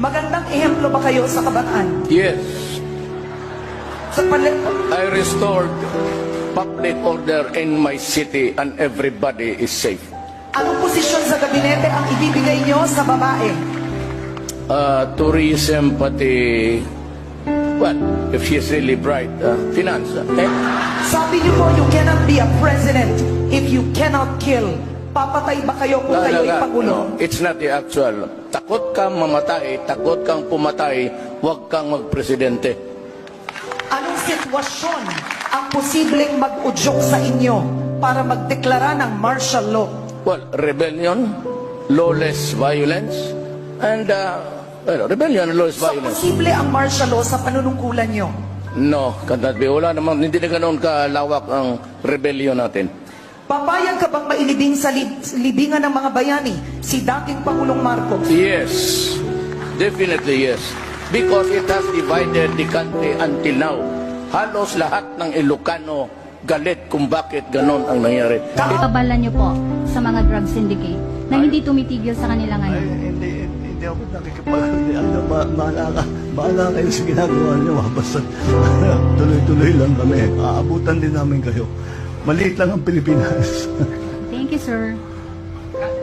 Magandang ehemplo ba kayo sa Kabataan? Yes, Sa I restored public order in my city and everybody is safe. anong posisyon sa gabinete ang ibibigay nyo sa babae? Tourism, pati, well, if she's really bright, finance. Okay? Sabi niyo po, you cannot be a president if you cannot kill. Papatay ba kayo kung kayo'y Pangulo? No, it's not the actual. Takot kang mamatay, takot kang pumatay, huwag kang magpresidente. Anong sitwasyon ang posibleng mag-udyok sa inyo para magdeklara ng martial law? Well, rebellion, lawless violence, and, rebellion and lawless So, violence. posible ang martial law sa panunungkulan nyo? No, cannot be. Wala naman, hindi na ganoon kalawak ang rebellion natin. Papayag ka bang mailibing sa libingan ng mga bayani si dating Pangulong Marcos? Yes, definitely yes. Because it has divided the country until now. Halos lahat ng Ilocano galit kung bakit ganon ang nangyari. Kabalan niyo po sa mga drug syndicate na hindi tumitigil sa kanila Ay, ngayon. hindi ako bahala kayo sa ginagawa niyo. Basta tuloy-tuloy lang kami. Aabutan din namin kayo. Maliit lang ang Pilipinas. Thank you, sir.